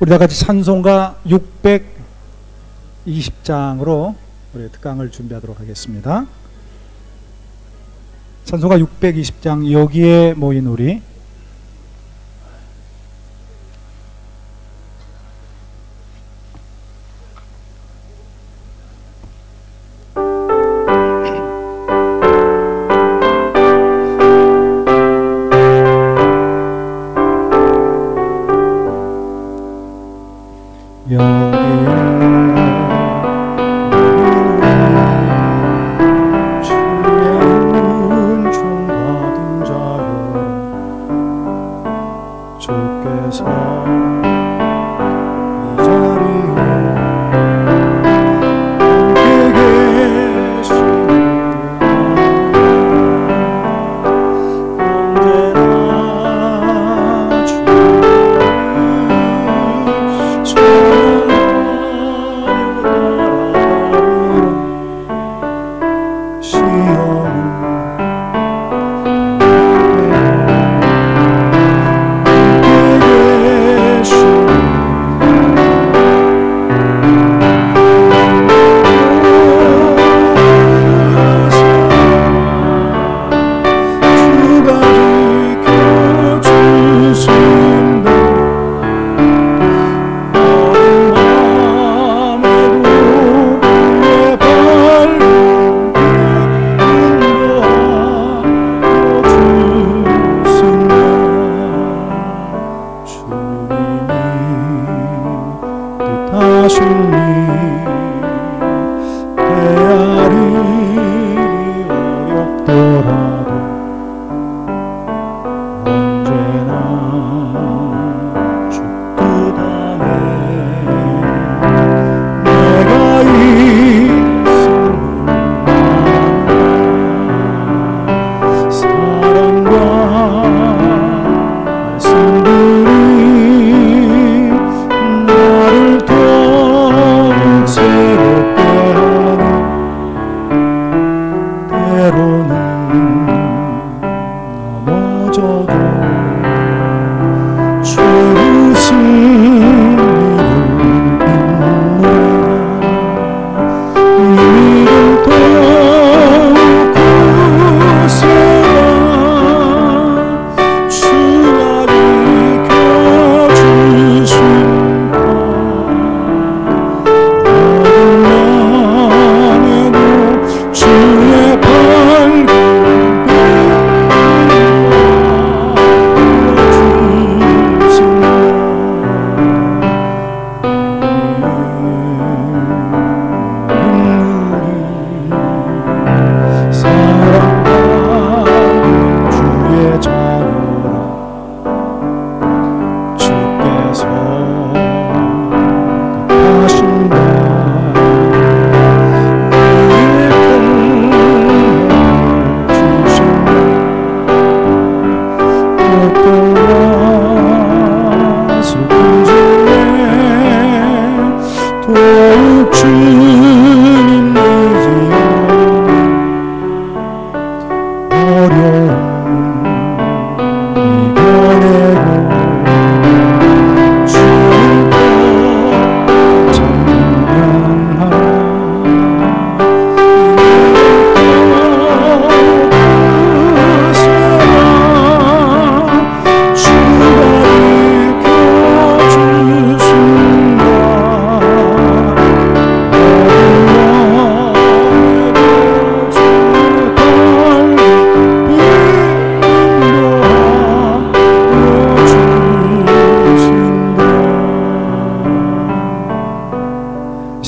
우리 다 같이 찬송가 620장으로 우리 특강을 준비하도록 하겠습니다. 찬송가 620장, 여기에 모인 우리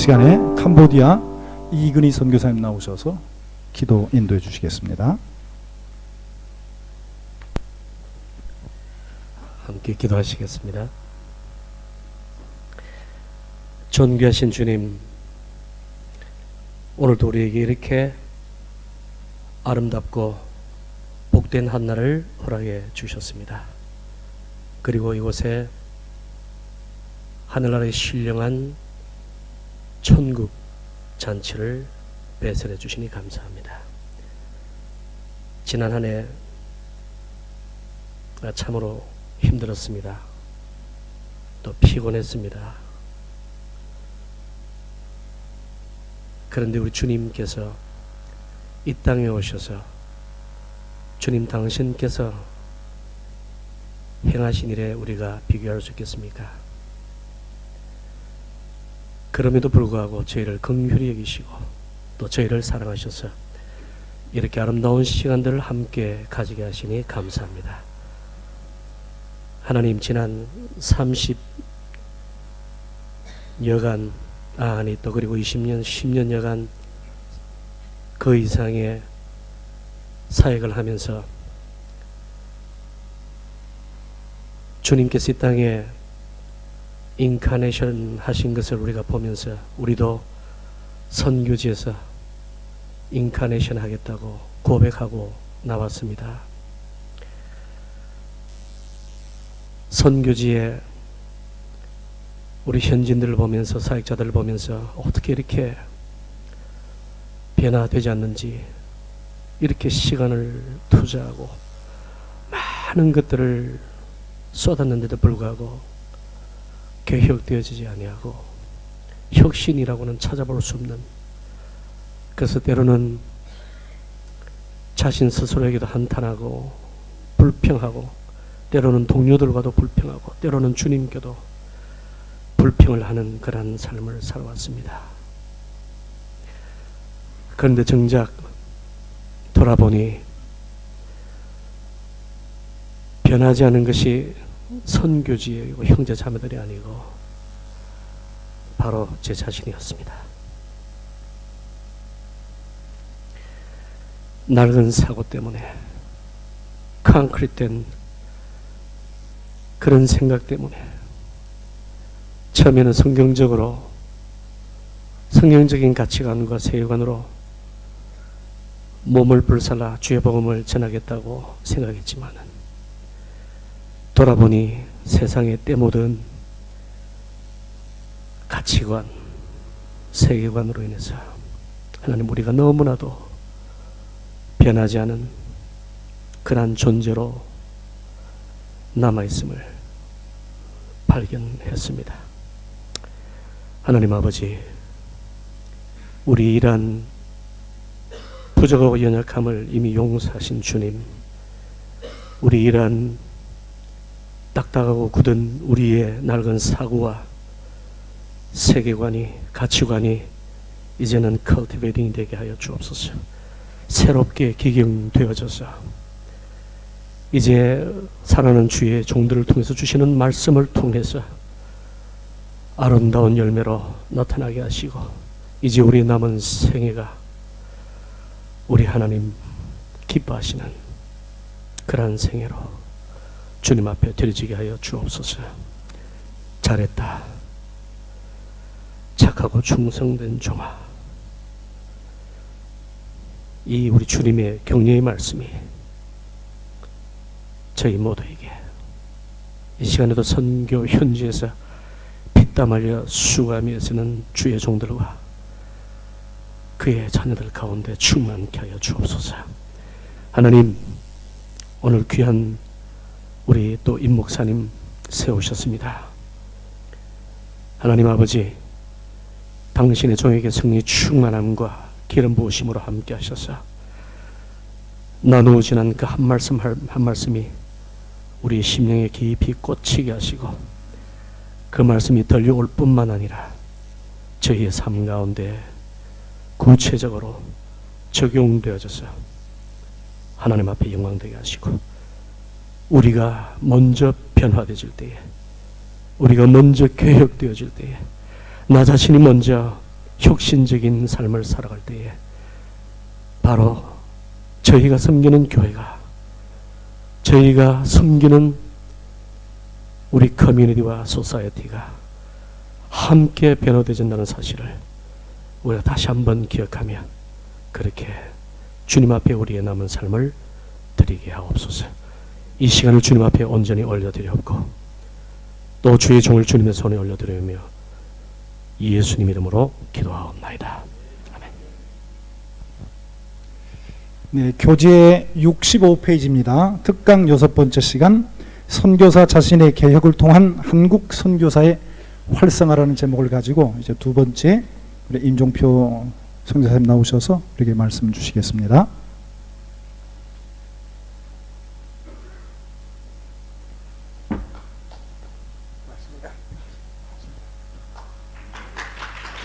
시간에 캄보디아 이근희 선교사님 나오셔서 기도 인도해 주시겠습니다. 함께 기도하시겠습니다. 존귀하신 주님, 오늘도 우리에게 이렇게 아름답고 복된 한날을 허락해 주셨습니다. 그리고 이곳에 하늘나라의 신령한 천국 잔치를 배설해 주시니 감사합니다. 지난 한 해 참으로 힘들었습니다. 또 피곤했습니다. 그런데 우리 주님께서 이 땅에 오셔서 주님 당신께서 행하신 일에 우리가 비교할 수 있겠습니까? 그럼에도 불구하고 저희를 긍휼히 여기시고 또 저희를 사랑하셔서 이렇게 아름다운 시간들을 함께 가지게 하시니 감사합니다. 하나님, 지난 30여간 아니 또 그리고 20년 10년여간 그 이상의 사역을 하면서 주님께서 이 땅에 인카네이션 하신 것을 우리가 보면서 우리도 선교지에서 인카네이션 하겠다고 고백하고 나왔습니다. 선교지에 우리 현지인들을 보면서, 사역자들을 보면서 어떻게 이렇게 변화되지 않는지, 이렇게 시간을 투자하고 많은 것들을 쏟았는데도 불구하고 개혁되어지지 아니하고 혁신이라고는 찾아볼 수 없는, 그래서 때로는 자신 스스로에게도 한탄하고 불평하고, 때로는 동료들과도 불평하고, 때로는 주님께도 불평을 하는 그런 삶을 살아왔습니다. 그런데 정작 돌아보니 변하지 않은 것이 선교지이고 형제 자매들이 아니고 바로 제 자신이었습니다. 낡은 사고 때문에, 콘크리트된 그런 생각 때문에 처음에는 성경적인 가치관과 세계관으로 몸을 불살라 주의 복음을 전하겠다고 생각했지만 돌아보니 세상에 때묻은 가치관, 세계관으로 인해서 하나님, 우리가 너무나도 변하지 않은 그러한 존재로 남아있음을 발견했습니다. 하나님 아버지, 우리 이러한 부족하고 연약함을 이미 용서하신 주님, 우리 이러한 딱딱하고 굳은 우리의 낡은 사고와 세계관이, 가치관이 이제는 컬티베이팅이 되게 하여 주옵소서. 새롭게 기경되어져서 이제 사랑하는 주의 종들을 통해서 주시는 말씀을 통해서 아름다운 열매로 나타나게 하시고, 이제 우리 남은 생애가 우리 하나님 기뻐하시는 그러한 생애로 주님 앞에 드려지게 하여 주옵소서. 잘했다, 착하고 충성된 종아. 이 우리 주님의 격려의 말씀이 저희 모두에게 이 시간에도 선교 현지에서 피땀 흘려 수고하며 쓰는 주의 종들과 그의 자녀들 가운데 충만케 하여 주옵소서. 하나님, 오늘 귀한 우리 또 임 목사님 세우셨습니다. 하나님 아버지, 당신의 종에게 성령의 충만함과 기름 부으심으로 함께 하셔서 나누어 지난 그 한 말씀 한 말씀이 우리 심령에 깊이 꽂히게 하시고, 그 말씀이 들려올 뿐만 아니라 저희의 삶 가운데 구체적으로 적용되어져서 하나님 앞에 영광되게 하시고, 우리가 먼저 변화되어질 때에, 우리가 먼저 개혁되어질 때에, 나 자신이 먼저 혁신적인 삶을 살아갈 때에 바로 저희가 섬기는 교회가, 저희가 섬기는 우리 커뮤니티와 소사이어티가 함께 변화되어진다는 사실을 우리가 다시 한번 기억하며 그렇게 주님 앞에 우리의 남은 삶을 드리게 하옵소서. 이 시간을 주님 앞에 온전히 올려드렸고 또 주의 종을 주님의 손에 올려드리며 예수님 이름으로 기도하옵나이다. 아멘. 네, 교재 65페이지입니다. 특강 6번째 시간, 선교사 자신의 개혁을 통한 한국 선교사의 활성화라는 제목을 가지고 이제 두 번째 우리 임종표 선교사님 나오셔서 이렇게 말씀 주시겠습니다.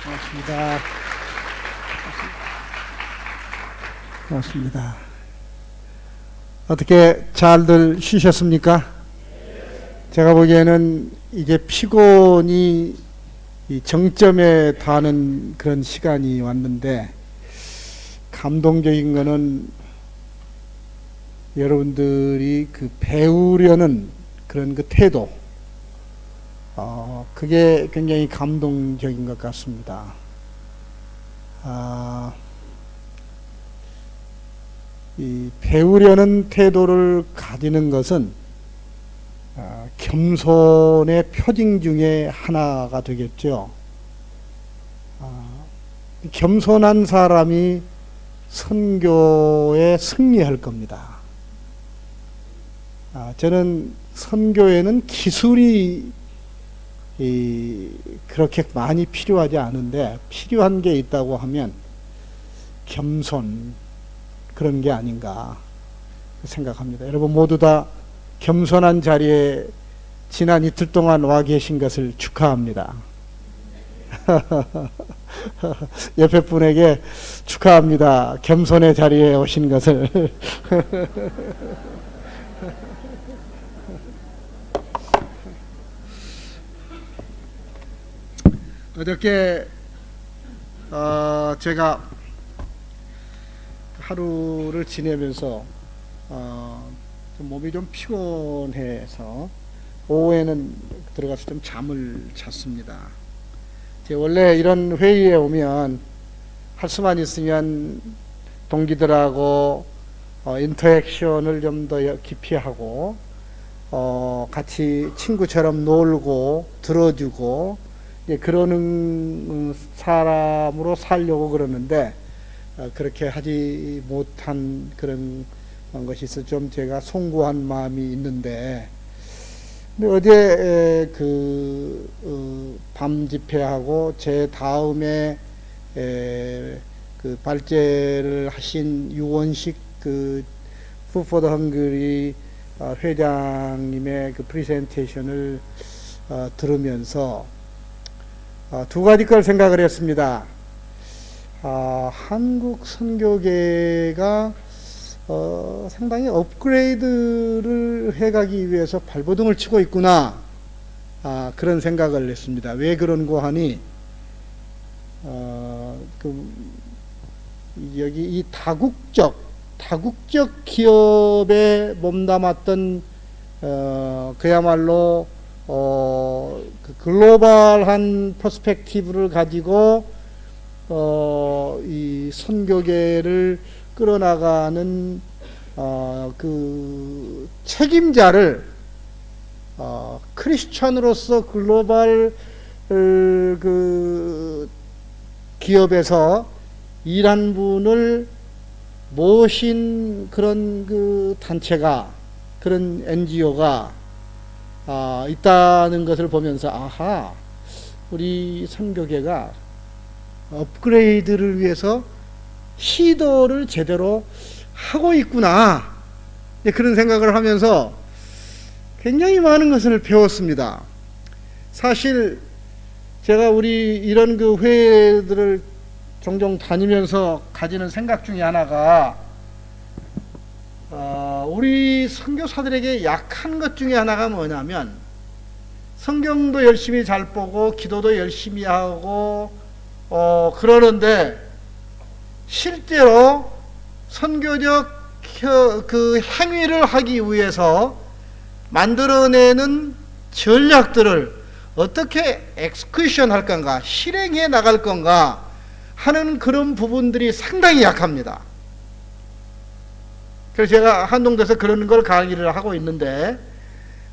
고맙습니다. 고맙습니다. 어떻게 잘들 쉬셨습니까? 제가 보기에는 이제 피곤이 이 정점에 닿는 그런 시간이 왔는데, 감동적인 거는 여러분들이 그 배우려는 그런 그 태도, 그게 굉장히 감동적인 것 같습니다. 이 배우려는 태도를 가지는 것은 겸손의 표징 중에 하나가 되겠죠. 겸손한 사람이 선교에 승리할 겁니다. 저는 선교에는 기술이 그렇게 많이 필요하지 않은데, 필요한 게 있다고 하면 겸손, 그런 게 아닌가 생각합니다. 여러분 모두 다 겸손한 자리에 지난 이틀 동안 와 계신 것을 축하합니다. 옆에 분에게 축하합니다. 겸손의 자리에 오신 것을. 어저께 제가 하루를 지내면서 좀 몸이 좀 피곤해서 오후에는 들어가서 좀 잠을 잤습니다. 원래 이런 회의에 오면 할 수만 있으면 동기들하고 인터액션을 좀 더 깊이 하고 같이 친구처럼 놀고 들어주고 그러는 사람으로 살려고 그러는데, 그렇게 하지 못한 그런 것이 있어 좀 제가 송구한 마음이 있는데, 근데 어제 밤 집회하고 제 다음에 그 발제를 하신 유원식 그 Food for the Hungry 회장님의 그 프레젠테이션을 들으면서 두 가지 걸 생각을 했습니다. 한국 선교계가 상당히 업그레이드를 해가기 위해서 발버둥을 치고 있구나, 그런 생각을 했습니다. 왜 그런고 하니, 여기 이 다국적 기업에 몸담았던 그야말로 그 글로벌한 퍼스펙티브를 가지고 이 선교계를 끌어나가는 그 책임자를 크리스천으로서 글로벌 그 기업에서 일한 분을 모신 그런 그 단체가, 그런 NGO가 있다는 것을 보면서, 아하, 우리 선교계가 업그레이드를 위해서 시도를 제대로 하고 있구나, 그런 생각을 하면서 굉장히 많은 것을 배웠습니다. 사실 제가 우리 이런 그 회의들을 종종 다니면서 가지는 생각 중에 하나가, 우리 선교사들에게 약한 것 중에 하나가 뭐냐면, 성경도 열심히 잘 보고 기도도 열심히 하고 그러는데, 실제로 선교적 그 행위를 하기 위해서 만들어내는 전략들을 어떻게 엑스큐션 할 건가, 실행해 나갈 건가 하는 그런 부분들이 상당히 약합니다. 그래서 제가 한동대에서 그런 걸 강의를 하고 있는데,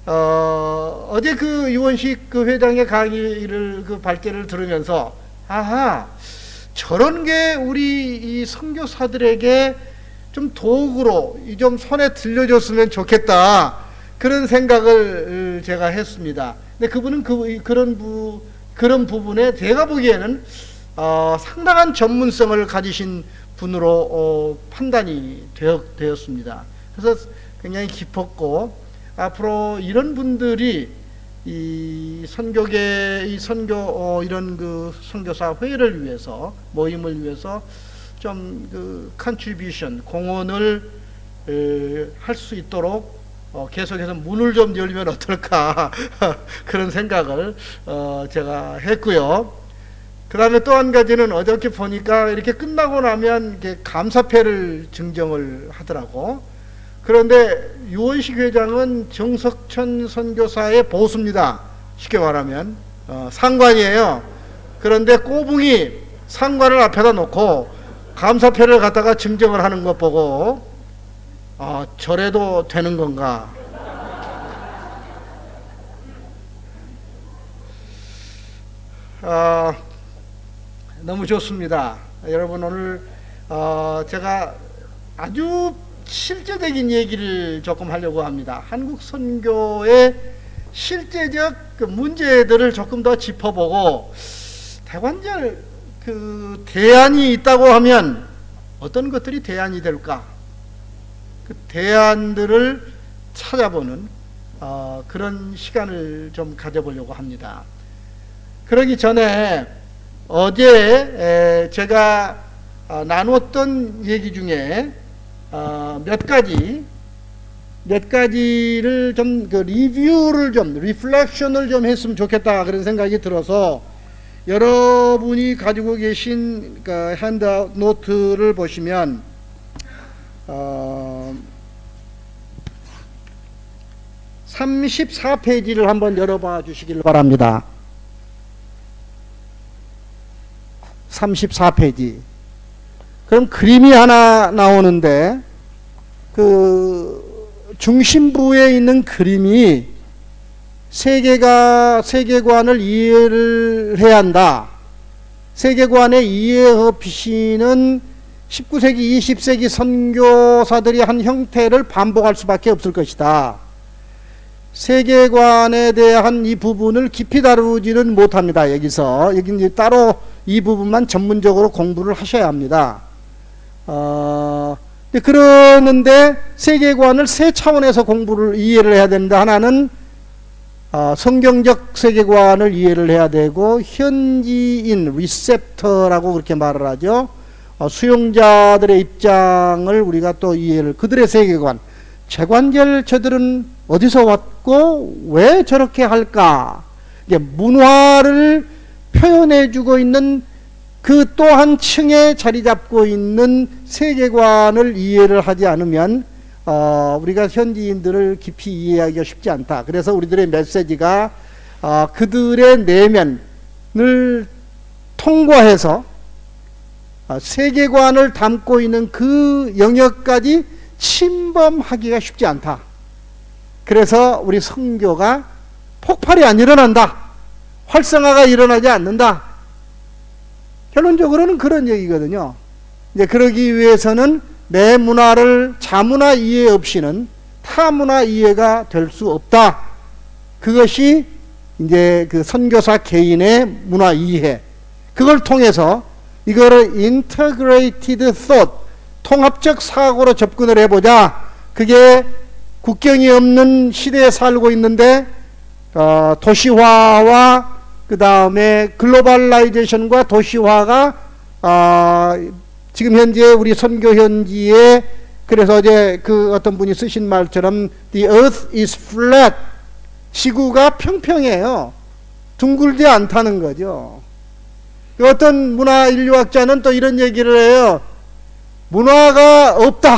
어제 그 유원식 그 회장의 강의를 그 발제를 들으면서, 아하, 저런 게 우리 이 선교사들에게 좀 도구로 좀 손에 들려줬으면 좋겠다, 그런 생각을 제가 했습니다. 근데 그분은 그런 부분에 제가 보기에는 상당한 전문성을 가지신 분으로 판단이 되었습니다. 그래서 굉장히 깊었고, 앞으로 이런 분들이 이 이런 그 선교사 회를 위해서, 모임을 위해서 좀 그 컨트리뷰션, 공헌을 할 수 있도록 계속해서 문을 좀 열면 어떨까 그런 생각을 제가 했고요. 그 다음에 또 한 가지는 어저께 보니까 이렇게 끝나고 나면 이렇게 감사패를 증정을 하더라고. 그런데 유원식 회장은 정석천 선교사의 보수입니다. 쉽게 말하면 상관이에요. 그런데 꼬붕이 상관을 앞에다 놓고 감사패를 갖다가 증정을 하는 것 보고 저래도 되는 건가? 너무 좋습니다. 여러분, 오늘 제가 아주 실제적인 얘기를 조금 하려고 합니다. 한국 선교의 실제적 그 문제들을 조금 더 짚어보고, 대관절 그 대안이 있다고 하면 어떤 것들이 대안이 될까? 그 대안들을 찾아보는 그런 시간을 좀 가져보려고 합니다. 그러기 전에 어제 제가 나누었던 얘기 중에 몇 가지를 좀 그 리플렉션을 좀 했으면 좋겠다 그런 생각이 들어서, 여러분이 가지고 계신 그 핸드아웃 노트를 보시면 34페이지를 한번 열어봐 주시길 바랍니다. 34페이지. 그럼 그림이 하나 나오는데, 그 중심부에 있는 그림이 세계관을 이해를 해야 한다. 세계관의 이해 없이는 19세기, 20세기 선교사들이 한 형태를 반복할 수밖에 없을 것이다. 세계관에 대한 이 부분을 깊이 다루지는 못합니다. 여기 이제 따로 이 부분만 전문적으로 공부를 하셔야 합니다. 그러는데 세계관을 세 차원에서 이해를 해야 되는데, 하나는 성경적 세계관을 이해를 해야 되고, 현지인 리셉터라고 그렇게 말을 하죠. 수용자들의 입장을 우리가 또 그들의 세계관, 재관절 저들은 어디서 왔고 왜 저렇게 할까, 이게 문화를 표현해주고 있는 그 또 한 층에 자리 잡고 있는 세계관을 이해를 하지 않으면 우리가 현지인들을 깊이 이해하기가 쉽지 않다. 그래서 우리들의 메시지가 그들의 내면을 통과해서 세계관을 담고 있는 그 영역까지 침범하기가 쉽지 않다. 그래서 우리 선교가 폭발이 안 일어난다. 활성화가 일어나지 않는다. 결론적으로는 그런 얘기거든요. 이제 그러기 위해서는 내 문화를 자문화 이해 없이는 타문화 이해가 될 수 없다. 그것이 이제 그 선교사 개인의 문화 이해. 그걸 통해서 이거를 integrated thought, 통합적 사고로 접근을 해보자. 그게 국경이 없는 시대에 살고 있는데 도시화와 그 다음에 글로벌라이제이션과 도시화가 지금 현재 우리 선교 현지에, 그래서 어제 그 어떤 분이 쓰신 말처럼 The earth is flat, 지구가 평평해요. 둥글지 않다는 거죠. 어떤 문화 인류학자는 또 이런 얘기를 해요. 문화가 없다.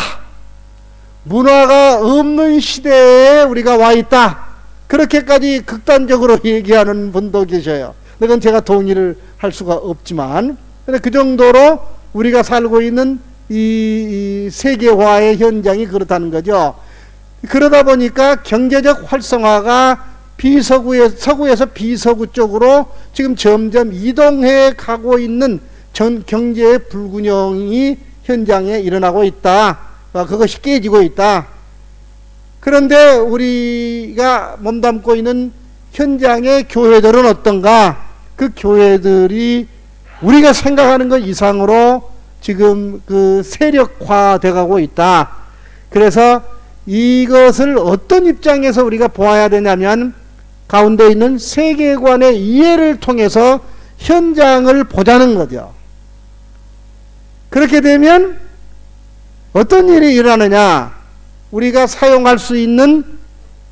문화가 없는 시대에 우리가 와 있다. 그렇게까지 극단적으로 얘기하는 분도 계셔요. 그건 제가 동의를 할 수가 없지만, 그 정도로 우리가 살고 있는 이 세계화의 현장이 그렇다는 거죠. 그러다 보니까 경제적 활성화가 서구에서 비서구 쪽으로 지금 점점 이동해 가고 있는 경제의 불균형이 현장에 일어나고 있다. 그것이 깨지고 있다. 그런데 우리가 몸담고 있는 현장의 교회들은 어떤가? 그 교회들이 우리가 생각하는 것 이상으로 지금 그 세력화돼 가고 있다. 그래서 이것을 어떤 입장에서 우리가 보아야 되냐면 가운데 있는 세계관의 이해를 통해서 현장을 보자는 거죠. 그렇게 되면 어떤 일이 일어나느냐? 우리가 사용할 수 있는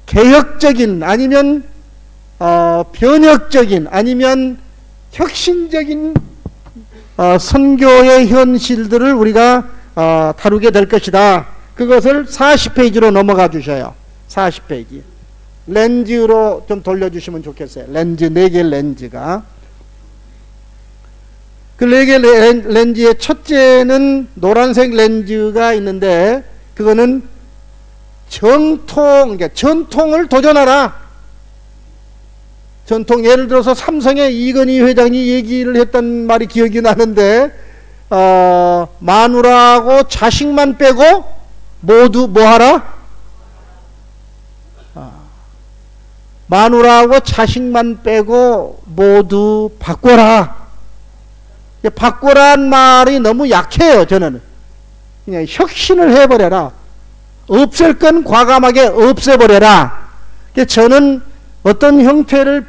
개혁적인 아니면 변혁적인 아니면 혁신적인 선교의 현실들을 우리가 다루게 될 것이다. 그것을 40페이지로 넘어가 주셔요. 40페이지. 렌즈로 좀 돌려주시면 좋겠어요. 렌즈, 4개 렌즈가. 그 4개 렌즈의 첫째는 노란색 렌즈가 있는데 그거는 그러니까 전통을 도전하라. 전통, 예를 들어서 삼성의 이건희 회장이 얘기를 했던 말이 기억이 나는데 마누라하고 자식만 빼고 모두 뭐하라? 마누라하고 자식만 빼고 모두 바꿔라. 바꿔라는 말이 너무 약해요. 저는 그냥 혁신을 해버려라. 없앨 건 과감하게 없애버려라. 저는 어떤 형태를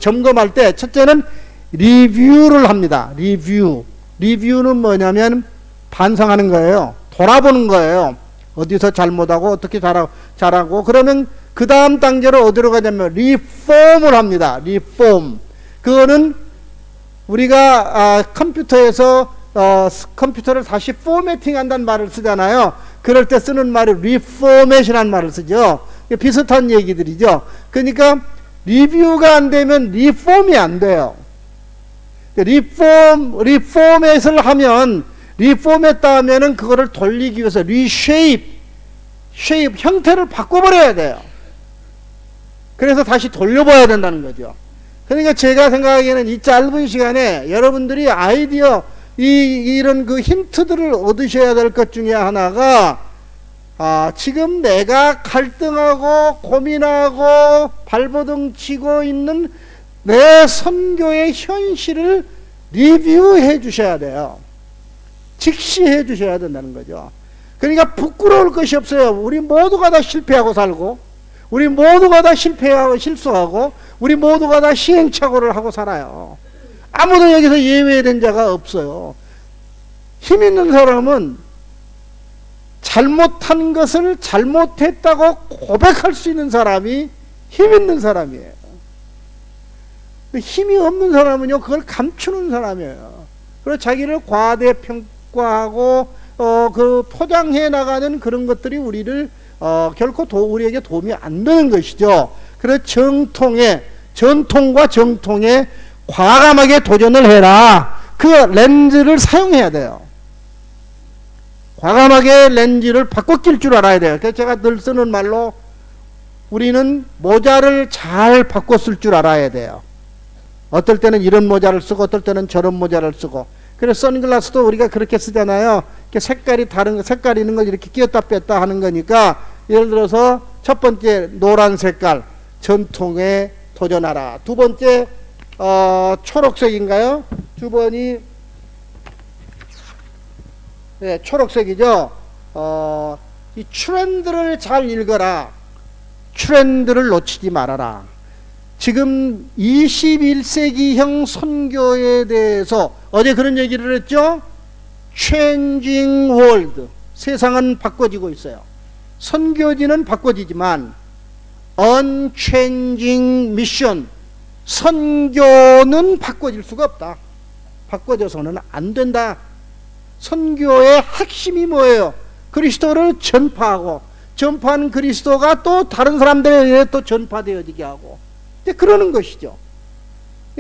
점검할 때 첫째는 리뷰를 합니다. 리뷰는 뭐냐면 반성하는 거예요. 돌아보는 거예요. 어디서 잘못하고 어떻게 잘하고 그러면 그 다음 단계로 어디로 가냐면 리폼을 합니다. 리폼. 그거는 우리가 컴퓨터에서 컴퓨터를 다시 포매팅 한다는 말을 쓰잖아요. 그럴 때 쓰는 말이 리포메이션이라는 말을 쓰죠. 비슷한 얘기들이죠. 그러니까 리뷰가 안 되면 리폼이 안 돼요. 리포맷을 하면 리포했다 하면은 그거를 돌리기 위해서 형태를 바꿔버려야 돼요. 그래서 다시 돌려봐야 된다는 거죠. 그러니까 제가 생각하기에는 이 짧은 시간에 여러분들이 아이디어 이런 그 힌트들을 얻으셔야 될 것 중에 하나가 지금 내가 갈등하고 고민하고 발버둥 치고 있는 내 선교의 현실을 리뷰해 주셔야 돼요. 직시해 주셔야 된다는 거죠. 그러니까 부끄러울 것이 없어요. 우리 모두가 다 실패하고 살고 우리 모두가 다 실패하고 실수하고 우리 모두가 다 시행착오를 하고 살아요. 아무도 여기서 예외된 자가 없어요. 힘 있는 사람은 잘못한 것을 잘못했다고 고백할 수 있는 사람이 힘 있는 사람이에요. 힘이 없는 사람은요, 그걸 감추는 사람이에요. 그래서 자기를 과대평가하고 그 포장해 나가는 그런 것들이 우리를 결코 우리에게 도움이 안 되는 것이죠. 그래서 전통과 정통에 과감하게 도전을 해라. 그 렌즈를 사용해야 돼요. 과감하게 렌즈를 바꿔 낄 줄 알아야 돼요. 그래서 제가 늘 쓰는 말로 우리는 모자를 잘 바꿔 쓸 줄 알아야 돼요. 어떨 때는 이런 모자를 쓰고 어떨 때는 저런 모자를 쓰고. 그래서 선글라스도 우리가 그렇게 쓰잖아요. 이렇게 색깔이 다른 색깔 있는 걸 이렇게 끼었다 뺐다 하는 거니까 예를 들어서 첫 번째 노란 색깔 전통에 도전하라. 두 번째 초록색인가요? 두 번이 네, 초록색이죠. 이 트렌드를 잘 읽어라. 트렌드를 놓치지 말아라. 지금 21세기형 선교에 대해서 어제 그런 얘기를 했죠. Changing world. 세상은 바꿔지고 있어요. 선교지는 바꿔지지만 unchanging mission. 선교는 바꿔질 수가 없다. 바꿔져서는 안 된다. 선교의 핵심이 뭐예요? 그리스도를 전파하고 전파한 그리스도가 또 다른 사람들에게 또 전파되어지게 하고 그러는 것이죠.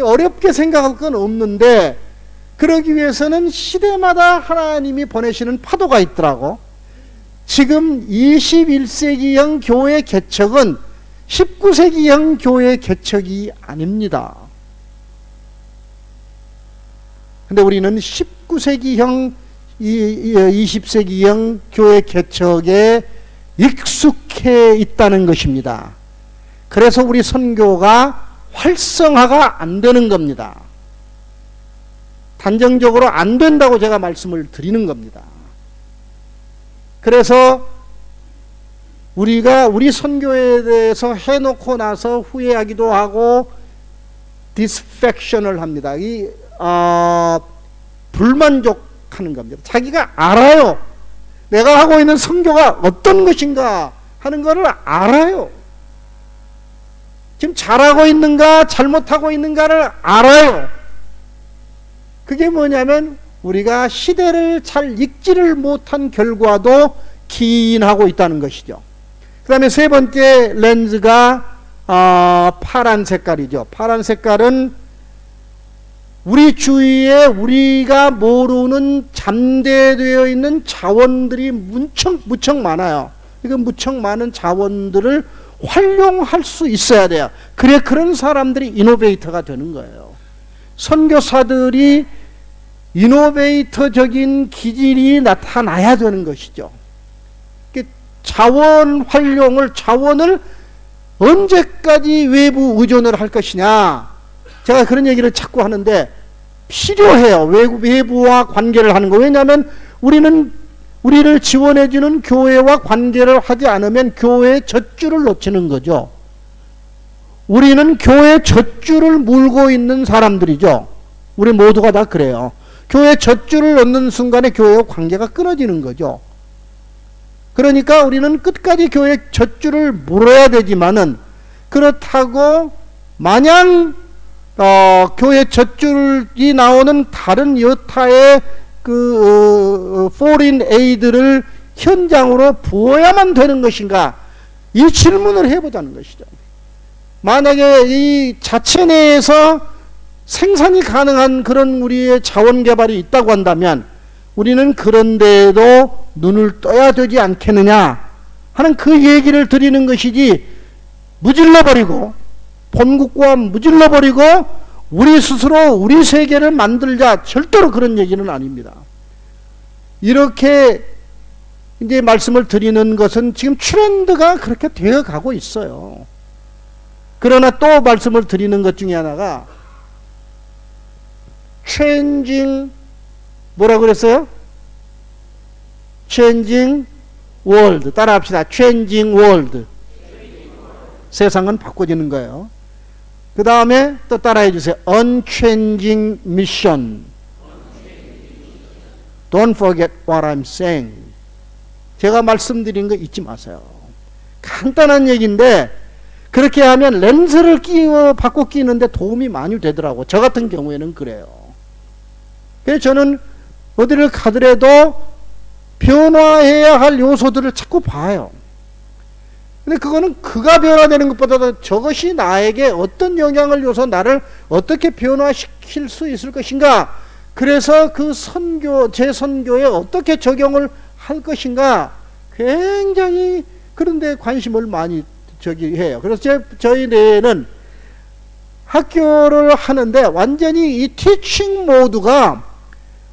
어렵게 생각할 건 없는데 그러기 위해서는 시대마다 하나님이 보내시는 파도가 있더라고. 지금 21세기형 교회 개척은 19세기형 교회 개척이 아닙니다. 근데 우리는 19세기형 20세기형 교회 개척의 익숙해 있다는 것입니다. 그래서 우리 선교가 활성화가 안 되는 겁니다. 단정적으로 안 된다고 제가 말씀을 드리는 겁니다. 그래서 우리가 우리 선교에 대해서 해놓고 나서 후회하기도 하고 디스펙션을 합니다. 불만족하는 겁니다. 자기가 알아요. 내가 하고 있는 선교가 어떤 것인가 하는 것을 알아요. 지금 잘하고 있는가 잘못하고 있는가를 알아요. 그게 뭐냐면 우리가 시대를 잘 읽지를 못한 결과도 기인하고 있다는 것이죠. 그 다음에 세 번째 렌즈가 파란 색깔이죠. 파란 색깔은 우리 주위에 우리가 모르는 잠재되어 있는 자원들이 무척 많아요. 이거 무척 많은 자원들을 활용할 수 있어야 돼요. 그래 그런 사람들이 이노베이터가 되는 거예요. 선교사들이 이노베이터적인 기질이 나타나야 되는 것이죠. 자원을 언제까지 외부 의존을 할 것이냐. 제가 그런 얘기를 자꾸 하는데 필요해요. 외부와 관계를 하는 거. 왜냐하면 우리를 지원해주는 교회와 관계를 하지 않으면 교회의 젖줄을 놓치는 거죠. 우리는 교회의 젖줄을 물고 있는 사람들이죠. 우리 모두가 다 그래요. 교회의 젖줄을 놓는 순간에 교회와 관계가 끊어지는 거죠. 그러니까 우리는 끝까지 교회의 젖줄을 물어야 되지만은 그렇다고 마냥 교회 젖줄이 나오는 다른 여타의 포린 에이드를 현장으로 부어야만 되는 것인가? 이 질문을 해보자는 것이죠. 만약에 이 자체 내에서 생산이 가능한 그런 우리의 자원 개발이 있다고 한다면 우리는 그런 데에도 눈을 떠야 되지 않겠느냐 하는 그 얘기를 드리는 것이지, 무질러버리고 본국과 무질러버리고 우리 스스로 우리 세계를 만들자, 절대로 그런 얘기는 아닙니다. 이렇게 이제 말씀을 드리는 것은 지금 트렌드가 그렇게 되어 가고 있어요. 그러나 또 말씀을 드리는 것 중에 하나가 changing, 뭐라고 그랬어요? changing world. 따라 합시다. changing world. 세상은 바꿔지는 거예요. 그 다음에 또 따라해 주세요. unchanging mission. Don't forget what I'm saying. 제가 말씀드린 거 잊지 마세요. 간단한 얘기인데 그렇게 하면 렌즈를 바꿔 끼는데 도움이 많이 되더라고. 저 같은 경우에는 그래요. 그래서 저는 어디를 가더라도 변화해야 할 요소들을 자꾸 봐요. 근데 그거는 그가 변화되는 것보다도 저것이 나에게 어떤 영향을 줘서 나를 어떻게 변화시킬 수 있을 것인가. 그래서 제 선교에 어떻게 적용을 할 것인가. 굉장히 그런데 관심을 많이 해요. 그래서 저희 내에는 학교를 하는데 완전히 이 티칭 모드가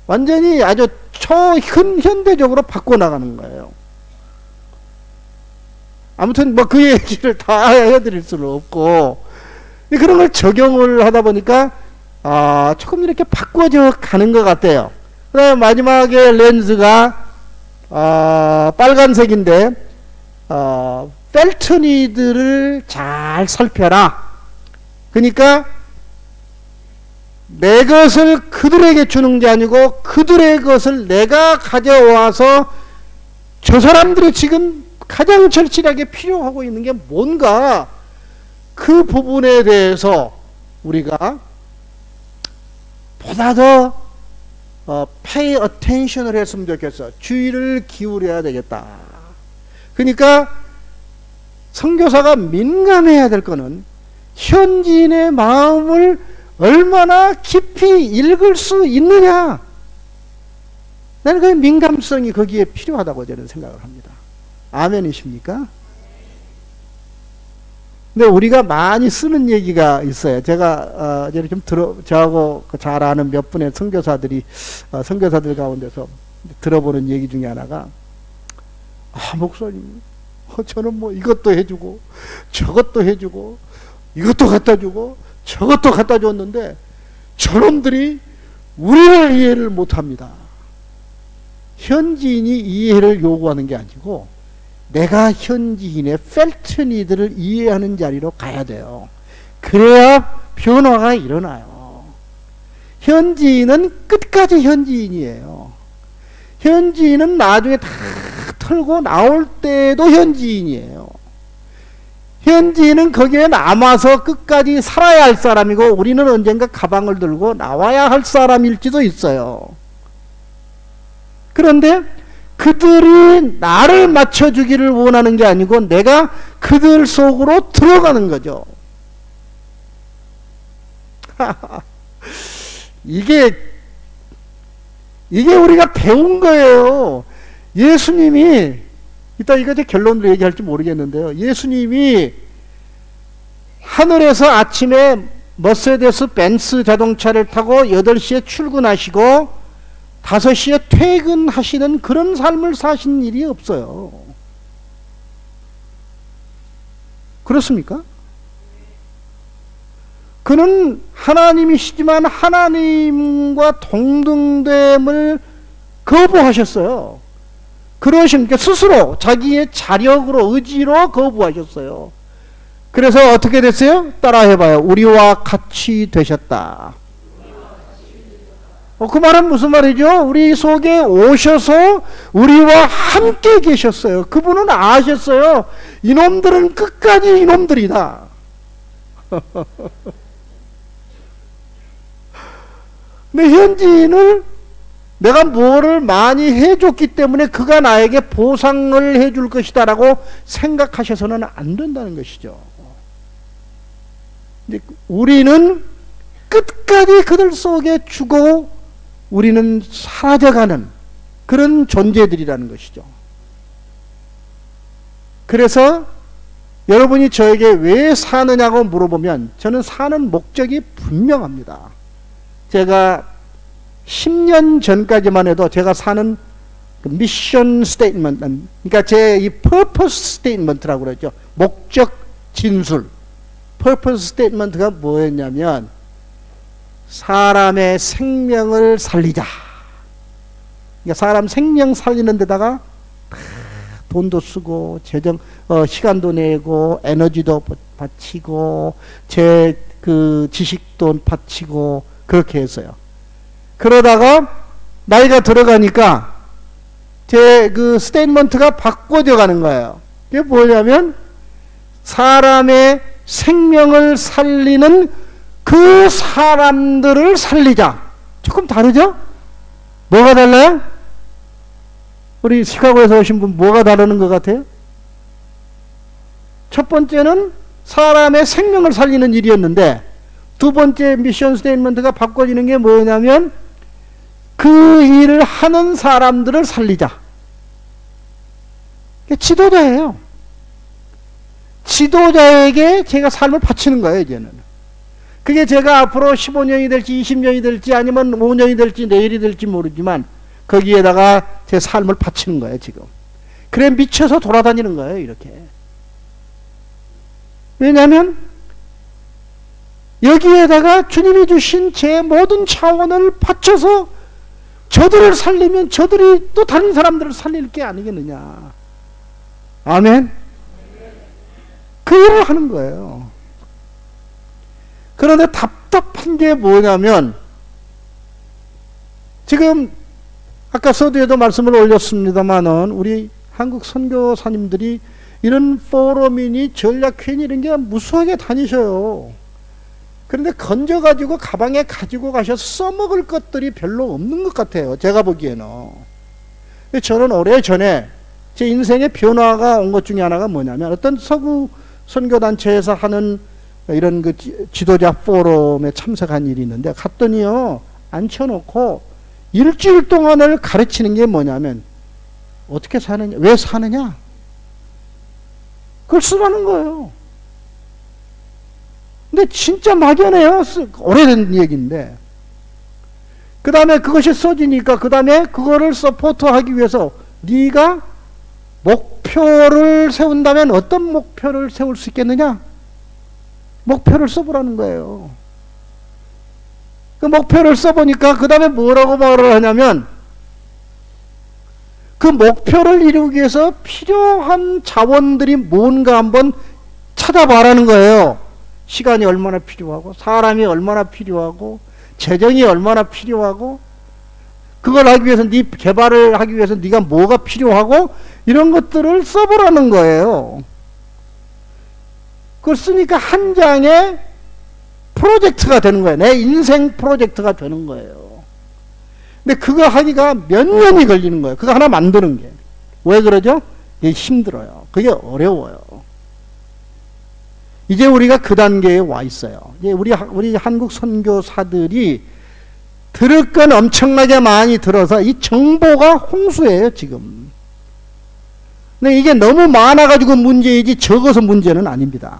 완전히 아주 초현대적으로 바꿔나가는 거예요. 아무튼 뭐 그 얘기를 다 해드릴 수는 없고, 그런 걸 적용을 하다 보니까 조금 이렇게 바꿔져 가는 것 같아요. 그 다음에 마지막에 렌즈가 빨간색인데 펠트니들을 잘 살펴라. 그러니까 내 것을 그들에게 주는 게 아니고 그들의 것을 내가 가져와서 저 사람들이 지금 가장 절실하게 필요하고 있는 게 뭔가, 그 부분에 대해서 우리가 보다 더 pay attention을 했으면 좋겠어. 주의를 기울여야 되겠다. 그러니까 선교사가 민감해야 될 거는 현지인의 마음을 얼마나 깊이 읽을 수 있느냐. 나는 그 민감성이 거기에 필요하다고 저는 생각을 합니다. 아멘이십니까? 근데 우리가 많이 쓰는 얘기가 있어요. 제가 저하고 잘 아는 몇 분의 선교사들 가운데서 들어보는 얘기 중에 하나가, 목사님, 저는 뭐 이것도 해주고 저것도 해주고 이것도 갖다 주고 저것도 갖다 줬는데 저놈들이 우리를 이해를 못합니다. 현지인이 이해를 요구하는 게 아니고 내가 현지인의 펠트 니드를 이해하는 자리로 가야 돼요. 그래야 변화가 일어나요. 현지인은 끝까지 현지인이에요. 현지인은 나중에 다 털고 나올 때도 현지인이에요. 현지인은 거기에 남아서 끝까지 살아야 할 사람이고 우리는 언젠가 가방을 들고 나와야 할 사람일지도 있어요. 그런데 그들이 나를 맞춰주기를 원하는 게 아니고 내가 그들 속으로 들어가는 거죠. 이게 우리가 배운 거예요. 예수님이 이따 이거 제 결론으로 얘기할지 모르겠는데요. 예수님이 하늘에서 아침에 머세데스 벤츠 자동차를 타고 8시에 출근하시고 5시에 퇴근하시는 그런 삶을 사신 일이 없어요. 그렇습니까? 그는 하나님이시지만 하나님과 동등됨을 거부하셨어요. 그러십니까? 스스로 자기의 자력으로 의지로 거부하셨어요. 그래서 어떻게 됐어요? 따라해봐요. 우리와 같이 되셨다. 그 말은 무슨 말이죠? 우리 속에 오셔서 우리와 함께 계셨어요. 그분은 아셨어요. 이놈들은 끝까지 이놈들이다. 근데 현지인을 내가 뭐를 많이 해줬기 때문에 그가 나에게 보상을 해줄 것이다 라고 생각하셔서는 안 된다는 것이죠. 근데 우리는 끝까지 그들 속에 죽어 우리는 사라져가는 그런 존재들이라는 것이죠. 그래서 여러분이 저에게 왜 사느냐고 물어보면 저는 사는 목적이 분명합니다. 제가 10년 전까지만 해도 제가 사는 그 미션 스테이트먼트, 그러니까 제 이 퍼포스 스테이트먼트라고 그러죠. 목적 진술. 퍼포스 스테이트먼트가 뭐였냐면 사람의 생명을 살리자. 그러니까 사람 생명 살리는 데다가 돈도 쓰고 시간도 내고 에너지도 바치고 제 그 지식도 바치고 그렇게 했어요. 그러다가 나이가 들어가니까 제 그 스테이트먼트가 바꿔져 가는 거예요. 그게 뭐냐면 사람의 생명을 살리는 그 사람들을 살리자. 조금 다르죠? 뭐가 달라요? 우리 시카고에서 오신 분 뭐가 다르는 것 같아요? 첫 번째는 사람의 생명을 살리는 일이었는데 두 번째 미션 스테이트먼트가 바꿔지는 게 뭐냐면 그 일을 하는 사람들을 살리자. 지도자예요. 지도자에게 제가 삶을 바치는 거예요, 이제는. 그게 제가 앞으로 15년이 될지 20년이 될지 아니면 5년이 될지 내일이 될지 모르지만 거기에다가 제 삶을 바치는 거예요, 지금. 그래 미쳐서 돌아다니는 거예요, 이렇게. 왜냐하면 여기에다가 주님이 주신 제 모든 차원을 바쳐서 저들을 살리면 저들이 또 다른 사람들을 살릴 게 아니겠느냐. 아멘. 그 일을 하는 거예요. 그런데 답답한 게 뭐냐면 지금 아까 서두에도 말씀을 올렸습니다만은 우리 한국 선교사님들이 이런 포럼이니 전략회의 이런 게 무수하게 다니셔요. 그런데 건져가지고 가방에 가지고 가셔서 써먹을 것들이 별로 없는 것 같아요. 제가 보기에는. 근데 저는 오래전에 제 인생의 변화가 온 것 중에 하나가 뭐냐면 어떤 서구 선교단체에서 하는 이런 그 지도자 포럼에 참석한 일이 있는데 갔더니요 앉혀놓고 일주일 동안을 가르치는 게 뭐냐면 어떻게 사느냐, 왜 사느냐 그걸 쓰라는 거예요. 근데 진짜 막연해요. 오래된 얘기인데 그 다음에 그것이 써지니까 그 다음에 그거를 서포트하기 위해서 네가 목표를 세운다면 어떤 목표를 세울 수 있겠느냐? 목표를 써보라는 거예요. 그 목표를 써보니까 그 다음에 뭐라고 말을 하냐면 그 목표를 이루기 위해서 필요한 자원들이 뭔가 한번 찾아봐라는 거예요. 시간이 얼마나 필요하고 사람이 얼마나 필요하고 재정이 얼마나 필요하고 그걸 하기 위해서 네 개발을 하기 위해서 네가 뭐가 필요하고 이런 것들을 써보라는 거예요. 그걸 쓰니까 한 장의 프로젝트가 되는 거예요. 내 인생 프로젝트가 되는 거예요. 근데 그거 하기가 몇 년이 걸리는 거예요. 그거 하나 만드는 게. 왜 그러죠? 이게 힘들어요. 그게 어려워요. 이제 우리가 그 단계에 와 있어요. 이제 우리 한국 선교사들이 들을 건 엄청나게 많이 들어서 이 정보가 홍수예요, 지금. 근데 이게 너무 많아가지고 문제이지 적어서 문제는 아닙니다.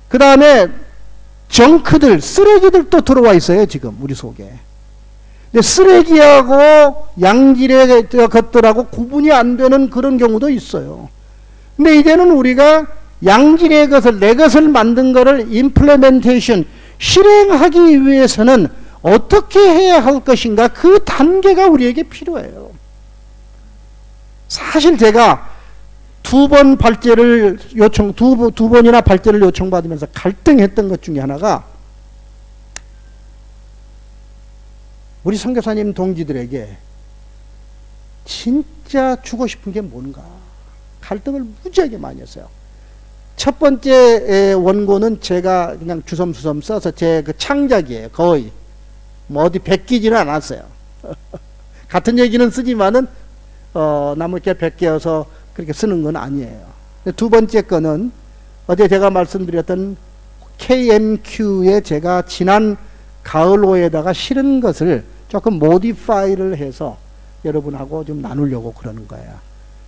그 다음에 정크들, 쓰레기들도 들어와 있어요, 지금 우리 속에. 근데 쓰레기하고 양질의 것들하고 구분이 안 되는 그런 경우도 있어요. 근데 이제는 우리가 양질의 것을, 내 것을 만든 것을 임플레멘테이션, 실행하기 위해서는 어떻게 해야 할 것인가, 그 단계가 우리에게 필요해요. 사실 제가 두 번이나 발제를 요청받으면서 갈등했던 것 중에 하나가 우리 선교사님 동지들에게 진짜 주고 싶은 게 뭔가 갈등을 무지하게 많이 했어요. 첫 번째 원고는 제가 그냥 주섬주섬 써서 제 그 창작이에요. 거의 뭐 어디 베끼지는 않았어요. 같은 얘기는 쓰지만은 나머지 베껴서 그렇게 쓰는 건 아니에요. 두 번째 거는 어제 제가 말씀드렸던 KMQ에 제가 지난 가을호에다가 실은 것을 조금 모디파이를 해서 여러분하고 좀 나누려고 그러는 거예요.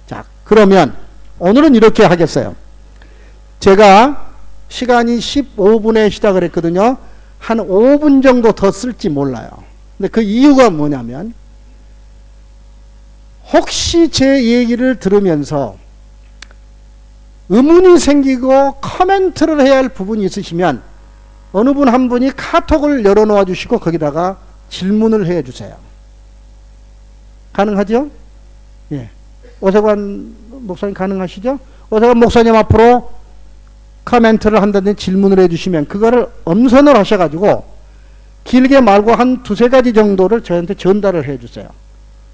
자, 그러면 오늘은 이렇게 하겠어요. 제가 시간이 15분에 시작을 했거든요. 한 5분 정도 더 쓸지 몰라요. 근데 그 이유가 뭐냐면 혹시 제 얘기를 들으면서 의문이 생기고 코멘트를 해야 할 부분이 있으시면 어느 분 한 분이 카톡을 열어놓아 주시고 거기다가 질문을 해 주세요. 가능하죠? 예. 오세관 목사님 가능하시죠? 오세관 목사님 앞으로 코멘트를 한다든지 질문을 해 주시면 그거를 음선을 하셔가지고 길게 말고 한 두세 가지 정도를 저한테 전달을 해 주세요.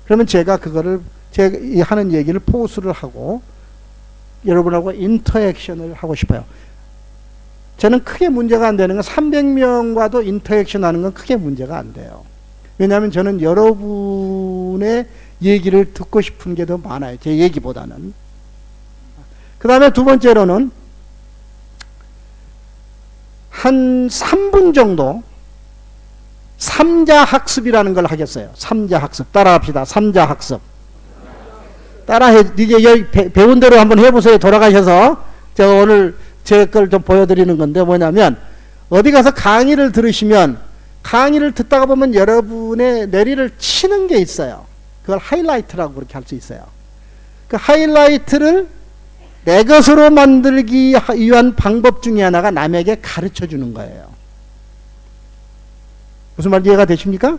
그러면 제가 그거를 제가 하는 얘기를 포스를 하고 여러분하고 인터액션을 하고 싶어요. 저는 크게 문제가 안 되는 건 300명과도 인터액션 하는 건 크게 문제가 안 돼요. 왜냐하면 저는 여러분의 얘기를 듣고 싶은 게 더 많아요. 제 얘기보다는. 그 다음에 두 번째로는 한 3분 정도 3자 학습이라는 걸 하겠어요. 3자 학습. 따라합시다. 3자 학습. 따라해, 이제 배운 대로 한번 해보세요. 돌아가셔서. 제가 오늘 제 걸 좀 보여드리는 건데 뭐냐면 어디 가서 강의를 들으시면 강의를 듣다가 보면 여러분의 내리를 치는 게 있어요. 그걸 하이라이트라고 그렇게 할 수 있어요. 그 하이라이트를 내 것으로 만들기 위한 방법 중에 하나가 남에게 가르쳐 주는 거예요. 무슨 말인지 이해가 되십니까?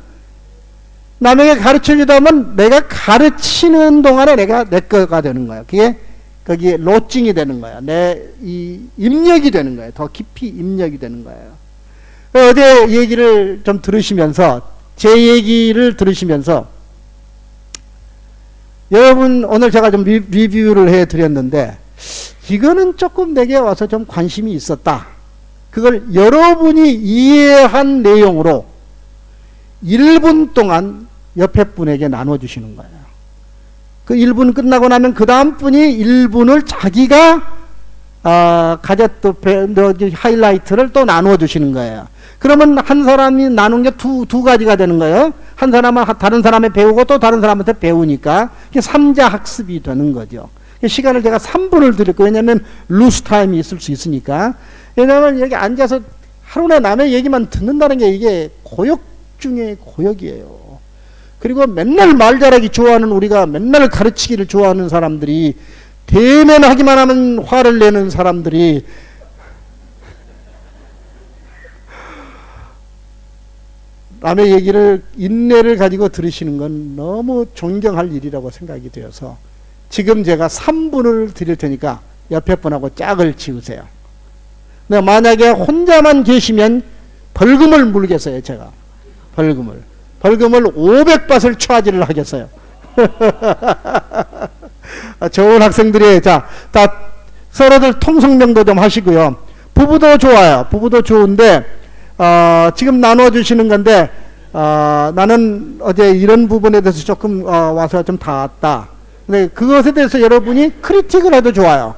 남에게 가르쳐 주다 보면 내가 가르치는 동안에 내가 내 거가 되는 거예요. 그게 거기에 로칭이 되는 거예요. 이 입력이 되는 거예요. 더 깊이 입력이 되는 거예요. 어제 얘기를 좀 들으시면서 제 얘기를 들으시면서 여러분 오늘 제가 좀 리뷰를 해드렸는데 이거는 조금 내게 와서 좀 관심이 있었다. 그걸 여러분이 이해한 내용으로 1분 동안 옆에 분에게 나눠주시는 거예요. 그 1분 끝나고 나면 그 다음 분이 1분을 자기가 가졌던 하이라이트를 또 나눠주시는 거예요. 그러면 한 사람이 나눈 게 두 가지가 되는 거예요. 한 사람은 다른 사람에 배우고 또 다른 사람한테 배우니까 이게 3자 학습이 되는 거죠. 시간을 제가 3분을 드렸고 왜냐하면 루스 타임이 있을 수 있으니까. 왜냐하면 여기 앉아서 하루나 남의 얘기만 듣는다는 게 이게 고역 중에 고역이에요. 그리고 맨날 말 잘하기 좋아하는, 우리가 맨날 가르치기를 좋아하는 사람들이, 대면하기만 하면 화를 내는 사람들이 남의 얘기를, 인내를 가지고 들으시는 건 너무 존경할 일이라고 생각이 되어서 지금 제가 3분을 드릴 테니까 옆에 분하고 짝을 지으세요. 근데 만약에 혼자만 계시면 벌금을 물겠어요. 제가 벌금을 500밭을 차지를 하겠어요. 좋은 학생들이, 자, 다 서로들 통성명도 좀 하시고요. 부부도 좋아요. 부부도 좋은데 지금 나눠주시는 건데, 나는 어제 이런 부분에 대해서 조금 와서 좀 닿았다. 근데 그것에 대해서 여러분이 크리틱을 해도 좋아요.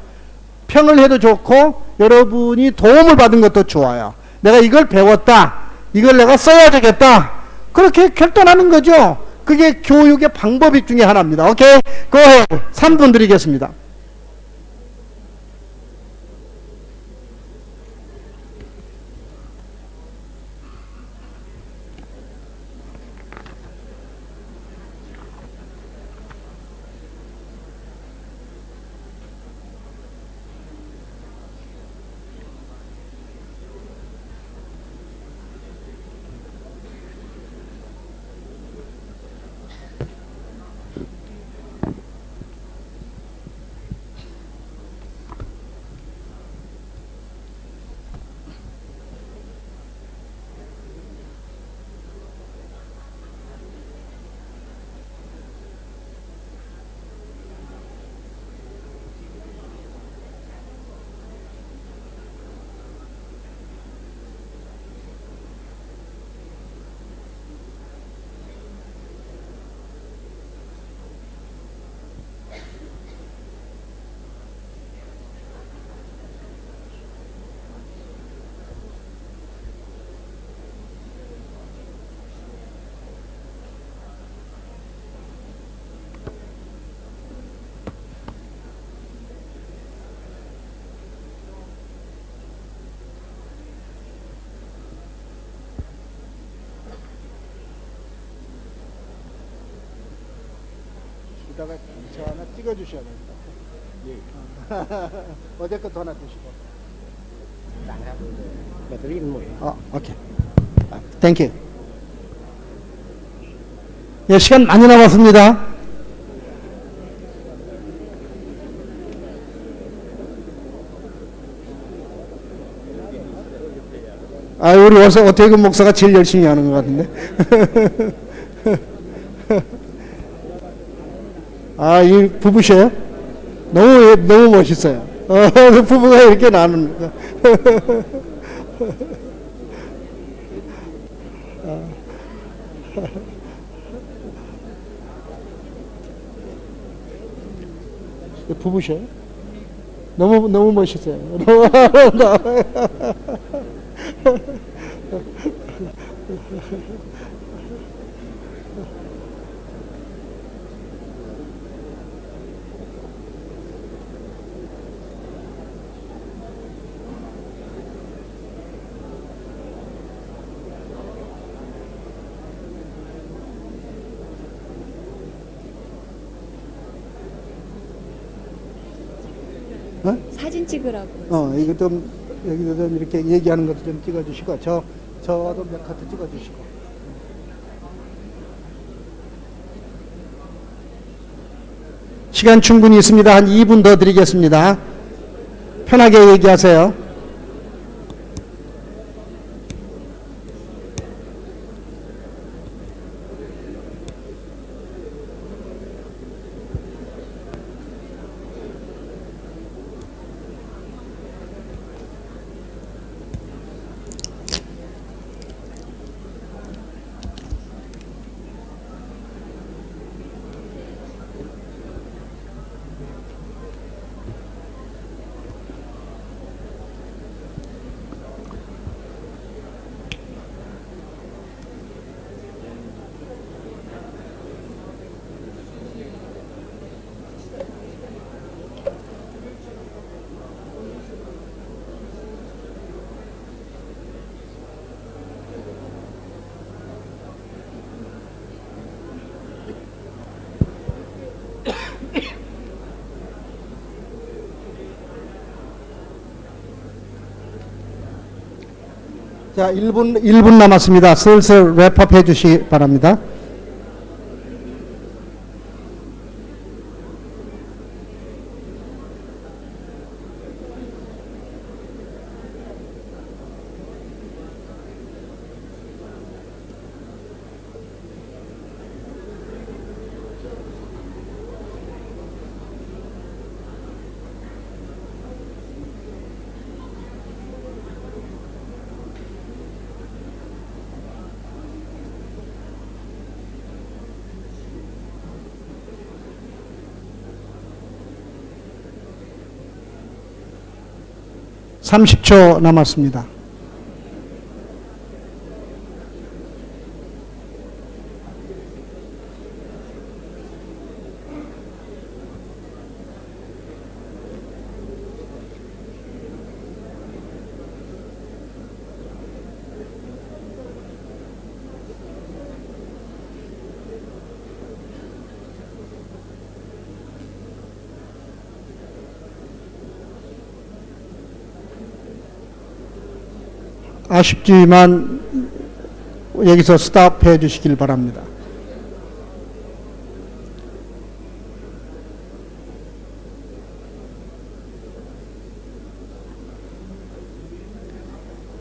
평을 해도 좋고, 여러분이 도움을 받은 것도 좋아요. 내가 이걸 배웠다. 이걸 내가 써야 되겠다. 그렇게 결단하는 거죠. 그게 교육의 방법 중에 하나입니다. 오케이? 고해 3분 드리겠습니다. 이따가 저 하나 찍어주셔야 됩니다. 어제 것도 하나 드시고. 오케이. 땡큐. 예, 시간 많이 남았습니다. 우리 오태근 목사가 제일 열심히 하는 것 같은데. 이 부부셔요? 너무 멋있어요. 부부가 이렇게 나누는 거. 부부셔요? 너무 멋있어요. 사진 찍으라고. 이거 좀, 여기도 좀 이렇게 얘기하는 것도 좀 찍어주시고, 저도 몇 카트 찍어주시고. 시간 충분히 있습니다. 한 2분 더 드리겠습니다. 편하게 얘기하세요. 자, 1분 남았습니다. 슬슬 랩업 해주시기 바랍니다. (30초) 남았습니다. 아쉽지만 여기서 스탑해 주시길 바랍니다.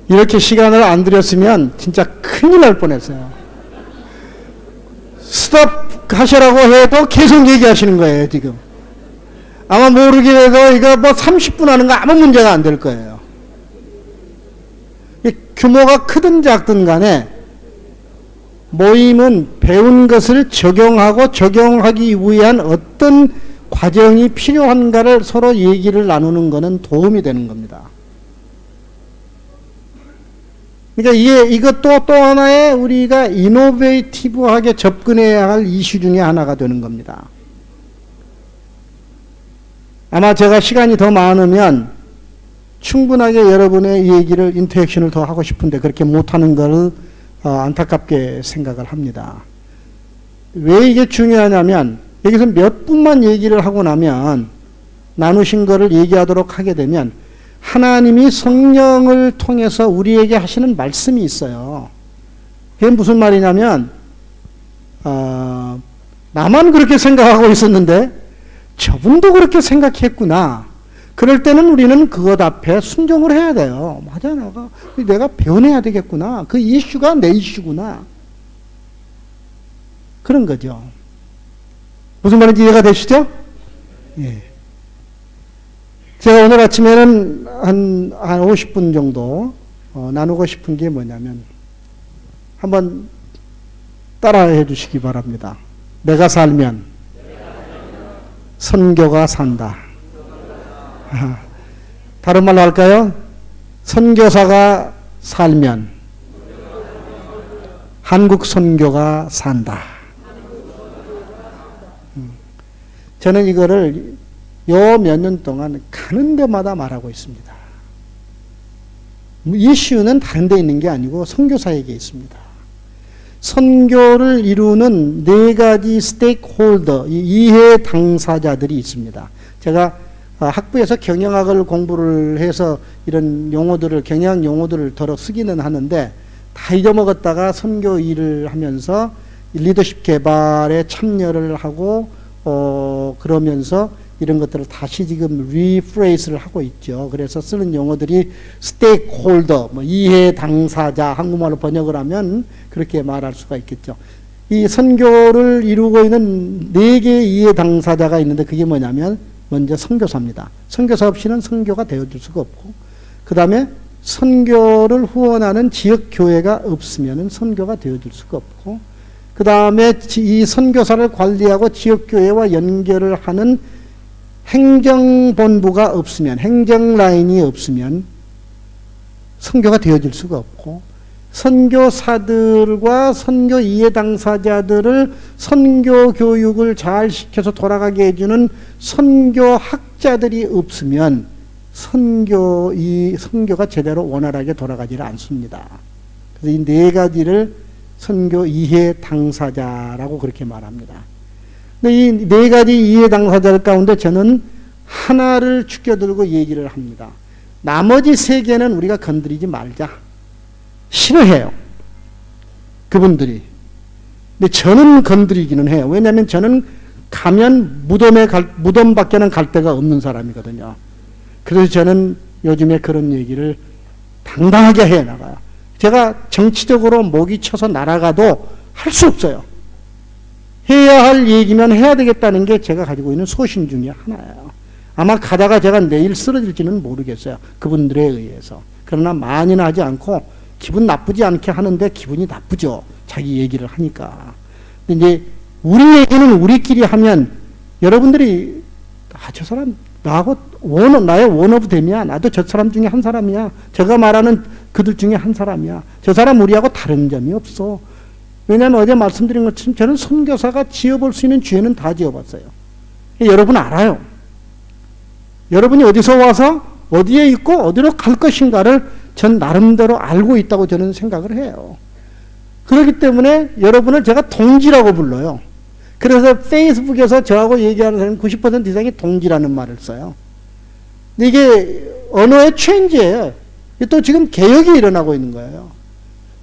이렇게 시간을 안 들였으면 진짜 큰일 날 뻔했어요. 스탑 하시라고 해도 계속 얘기하시는 거예요, 지금. 아마 모르게 해도 이거 뭐 30분 하는 거 아무 문제가 안 될 거예요. 규모가 크든 작든 간에 모임은 배운 것을 적용하고 적용하기 위한 어떤 과정이 필요한가를 서로 얘기를 나누는 것은 도움이 되는 겁니다. 그러니까 이것도 또 하나의 우리가 이노베이티브하게 접근해야 할 이슈 중에 하나가 되는 겁니다. 아마 제가 시간이 더 많으면 충분하게 여러분의 얘기를 인터랙션을 더 하고 싶은데 그렇게 못하는 걸 안타깝게 생각을 합니다. 왜 이게 중요하냐면 여기서 몇 분만 얘기를 하고 나면 나누신 거를 얘기하도록 하게 되면 하나님이 성령을 통해서 우리에게 하시는 말씀이 있어요. 그게 무슨 말이냐면 나만 그렇게 생각하고 있었는데 저분도 그렇게 생각했구나. 그럴 때는 우리는 그것 앞에 순종을 해야 돼요. 맞아, 내가 변해야 되겠구나. 그 이슈가 내 이슈구나. 그런 거죠. 무슨 말인지 이해가 되시죠? 예. 제가 오늘 아침에는 한 50분 정도 나누고 싶은 게 뭐냐면 한번 따라해 주시기 바랍니다. 내가 살면 선교가 산다. 다른 말로 할까요? 선교사가 살면 한국 선교가 산다. 저는 이거를 요 몇 년 동안 가는 데마다 말하고 있습니다. 이슈는 다른 데 있는 게 아니고 선교사에게 있습니다. 선교를 이루는 네 가지 스테이크홀더, 이해 당사자들이 있습니다. 제가 학부에서 경영학을 공부를 해서 이런 용어들을, 경영학 용어들을 더러 쓰기는 하는데 다 잊어먹었다가 선교 일을 하면서 리더십 개발에 참여를 하고 그러면서 이런 것들을 다시 지금 리프레이스를 하고 있죠. 그래서 쓰는 용어들이 스테이크홀더, 이해 당사자, 한국말로 번역을 하면 그렇게 말할 수가 있겠죠. 이 선교를 이루고 있는 네 개의 이해 당사자가 있는데 그게 뭐냐면 먼저 선교사입니다. 선교사 없이는 선교가 되어줄 수가 없고, 그 다음에 선교를 후원하는 지역교회가 없으면 선교가 되어줄 수가 없고, 그 다음에 이 선교사를 관리하고 지역교회와 연결을 하는 행정본부가 없으면, 행정라인이 없으면 선교가 되어질 수가 없고, 선교사들과 선교 이해 당사자들을 선교 교육을 잘 시켜서 돌아가게 해주는 선교학자들이 없으면 선교가 제대로 원활하게 돌아가지를 않습니다. 그래서 이 네 가지를 선교 이해 당사자라고 그렇게 말합니다. 근데 이 네 가지 이해 당사자 가운데 저는 하나를 죽여들고 얘기를 합니다. 나머지 세 개는 우리가 건드리지 말자. 싫어해요. 그분들이. 근데 저는 건드리기는 해요. 왜냐하면 저는 가면 무덤밖에는 갈 데가 없는 사람이거든요. 그래서 저는 요즘에 그런 얘기를 당당하게 해 나가요. 제가 정치적으로 목이 쳐서 날아가도 할 수 없어요. 해야 할 얘기면 해야 되겠다는 게 제가 가지고 있는 소신 중에 하나예요. 아마 가다가 제가 내일 쓰러질지는 모르겠어요. 그분들에 의해서. 그러나 많이는 하지 않고 기분 나쁘지 않게 하는데 기분이 나쁘죠. 자기 얘기를 하니까. 근데 이제 우리 얘기는 우리끼리 하면 여러분들이 저 사람 나하고 나의 원오브댐이야. 나도 저 사람 중에 한 사람이야. 제가 말하는 그들 중에 한 사람이야. 저 사람 우리하고 다른 점이 없어. 왜냐하면 어제 말씀드린 것처럼 저는 선교사가 지어볼 수 있는 죄는 다 지어봤어요. 여러분 알아요. 여러분이 어디서 와서 어디에 있고 어디로 갈 것인가를 전 나름대로 알고 있다고 저는 생각을 해요. 그렇기 때문에 여러분을 제가 동지라고 불러요. 그래서 페이스북에서 저하고 얘기하는 사람 90% 이상이 동지라는 말을 써요. 근데 이게 언어의 체인지예요. 또 지금 개혁이 일어나고 있는 거예요.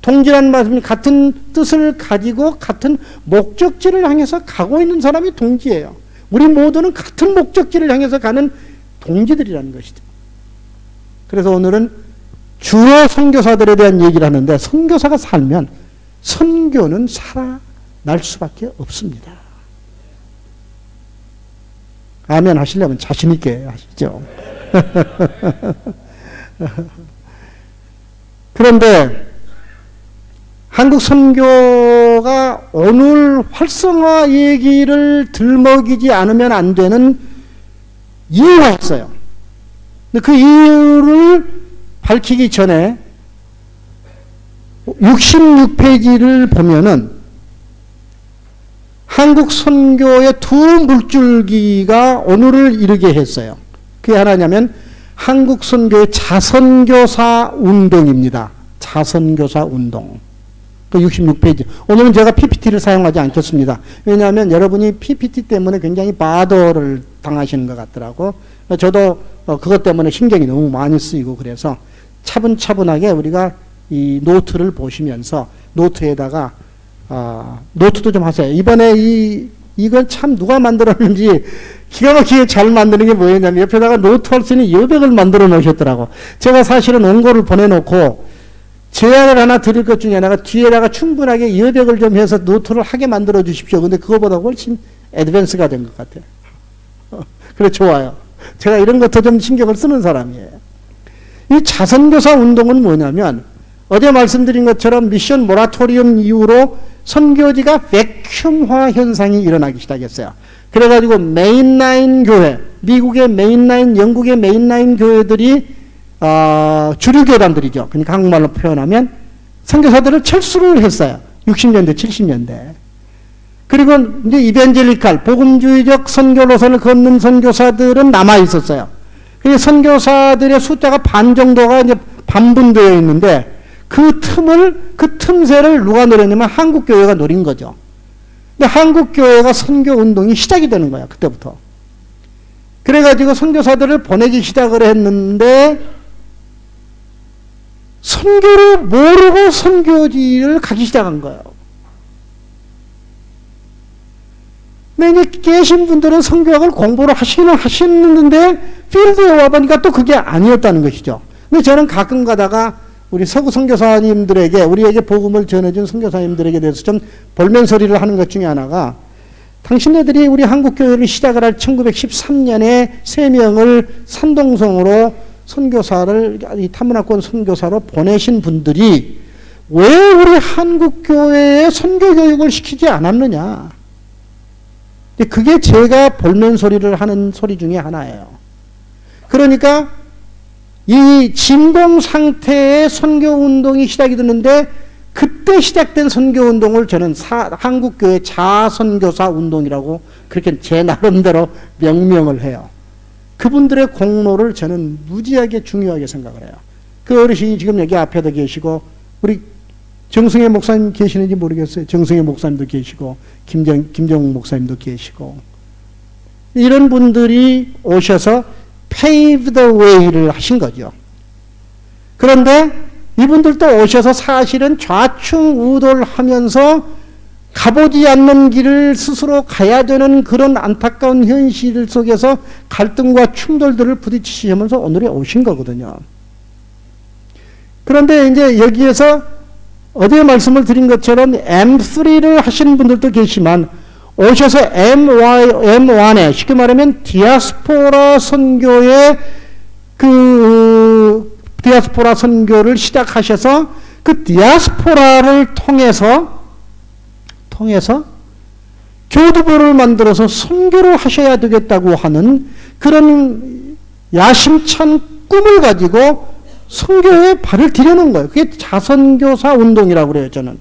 동지라는 말씀이 같은 뜻을 가지고 같은 목적지를 향해서 가고 있는 사람이 동지예요. 우리 모두는 같은 목적지를 향해서 가는 동지들이라는 것이죠. 그래서 오늘은 주로 선교사들에 대한 얘기를 하는데 선교사가 살면 선교는 살아날 수밖에 없습니다. 아멘 하시려면 자신 있게 하시죠. 그런데 한국 선교가 오늘 활성화 얘기를 들먹이지 않으면 안 되는 이유가 있어요. 근데 그 이유를 밝히기 전에 66페이지를 보면은 한국 선교의 두 물줄기가 오늘을 이르게 했어요. 그게 하나냐면 한국 선교의 자선교사 운동입니다. 자선교사 운동. 그 66페이지. 오늘은 제가 PPT를 사용하지 않겠습니다. 왜냐하면 여러분이 PPT 때문에 굉장히 바더를 당하시는 것 같더라고. 저도 그것 때문에 신경이 너무 많이 쓰이고 그래서 차분차분하게 우리가 이 노트를 보시면서 노트에다가 노트도 좀 하세요. 이번에 이건 참 누가 만들었는지 기가 막히게 잘 만드는 게 뭐였냐면 옆에다가 노트 할 수 있는 여백을 만들어 놓으셨더라고. 제가 사실은 원고를 보내놓고 제안을 하나 드릴 것 중에 하나가 뒤에다가 충분하게 여백을 좀 해서 노트를 하게 만들어 주십시오. 근데 그거보다 훨씬 애드밴스가 된 것 같아요. 그래 좋아요. 제가 이런 것도 좀 신경을 쓰는 사람이에요. 이 자선교사 운동은 뭐냐면 어제 말씀드린 것처럼 미션 모라토리움 이후로 선교지가 베큐um화 현상이 일어나기 시작했어요. 그래가지고 메인라인 교회, 미국의 메인라인, 영국의 메인라인 교회들이 주류 교단들이죠. 그러니까 한국말로 표현하면 선교사들을 철수를 했어요. 60년대, 70년대. 그리고 이제 이벤젤리칼, 복음주의적 선교 노선을 걷는 선교사들은 남아 있었어요. 그래서 선교사들의 숫자가 반 정도가 이제 반분되어 있는데 그 틈새를 누가 노렸냐면 한국교회가 노린 거죠. 근데 한국교회가 선교 운동이 시작이 되는 거야, 그때부터. 그래가지고 선교사들을 보내기 시작을 했는데 선교를 모르고 선교지를 가기 시작한 거예요. 근데 이제 계신 분들은 선교학을 공부를 하시는데 필드에 와보니까 또 그게 아니었다는 것이죠. 근데 저는 가끔 가다가 우리 서구 선교사님들에게 우리에게 복음을 전해준 선교사님들에게 대해서 좀 볼멘소리를 하는 것 중에 하나가 당신네들이 우리 한국교회를 시작을 할 1913년에 3명을 산동성으로 선교사를 이 타문화권 선교사로 보내신 분들이 왜 우리 한국교회에 선교교육을 시키지 않았느냐. 그게 제가 볼멘소리를 하는 소리 중에 하나예요. 그러니까 이 진공 상태의 선교운동이 시작이 됐는데 그때 시작된 선교운동을 저는 한국교회 자선교사 운동이라고 그렇게 제 나름대로 명명을 해요. 그분들의 공로를 저는 무지하게 중요하게 생각을 해요. 그 어르신이 지금 여기 앞에도 계시고 우리 정승혜 목사님 계시는지 모르겠어요. 정승혜 목사님도 계시고 김정욱 목사님도 계시고 이런 분들이 오셔서 pave the way를 하신 거죠. 그런데 이분들도 오셔서 사실은 좌충우돌하면서 가보지 않는 길을 스스로 가야 되는 그런 안타까운 현실 속에서 갈등과 충돌들을 부딪히시면서 오늘에 오신 거거든요. 그런데 이제 여기에서 어제 말씀을 드린 것처럼 M3를 하시는 분들도 계시지만 오셔서 M1에 쉽게 말하면 디아스포라 선교의 디아스포라 선교를 시작하셔서 그 디아스포라를 통해서 교두보를 만들어서 선교를 하셔야 되겠다고 하는 그런 야심찬 꿈을 가지고 선교에 발을 들여놓은 거예요. 그게 자선교사 운동이라고 그래요, 저는.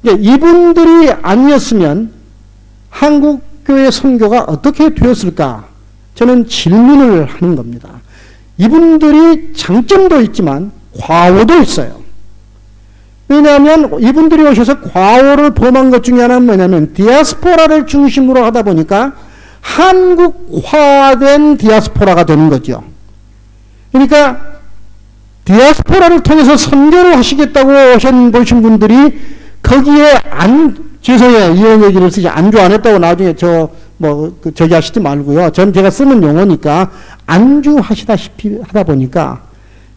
이분들이 아니었으면 한국교회 선교가 어떻게 되었을까? 저는 질문을 하는 겁니다. 이분들이 장점도 있지만 과오도 있어요. 왜냐하면 이분들이 오셔서 과오를 범한 것 중에 하나는 뭐냐면 디아스포라를 중심으로 하다 보니까 한국화된 디아스포라가 되는 거죠. 그러니까 디아스포라를 통해서 선교를 하시겠다고 오신 분들이 거기에 죄송해요. 이런 얘기를 쓰지. 안주 안 했다고 나중에 저기 하시지 말고요. 전 제가 쓰는 용어니까 안주하시다시피 하다 보니까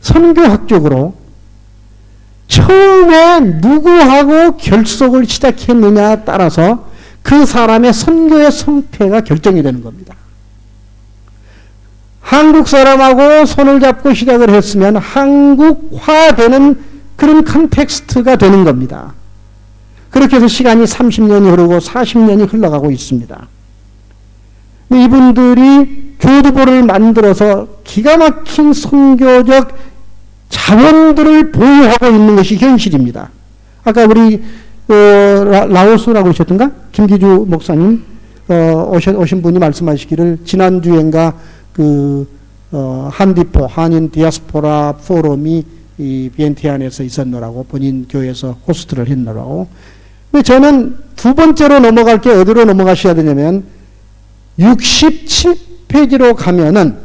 선교학적으로 처음에 누구하고 결속을 시작했느냐에 따라서 그 사람의 선교의 성패가 결정이 되는 겁니다. 한국 사람하고 손을 잡고 시작을 했으면 한국화되는 그런 컨텍스트가 되는 겁니다. 그렇게 해서 시간이 30년이 흐르고 40년이 흘러가고 있습니다. 이분들이 교두보를 만들어서 기가 막힌 선교적 자원들을 보유하고 있는 것이 현실입니다. 아까 우리 라오스라고 하셨던가? 김기주 목사님 오신 분이 말씀하시기를 지난주엔가 한디포 한인 디아스포라 포럼이 이 비엔티안에서 있었노라고 본인 교회에서 호스트를 했노라고. 저는 두 번째로 넘어갈 게 어디로 넘어가셔야 되냐면 67페이지로 가면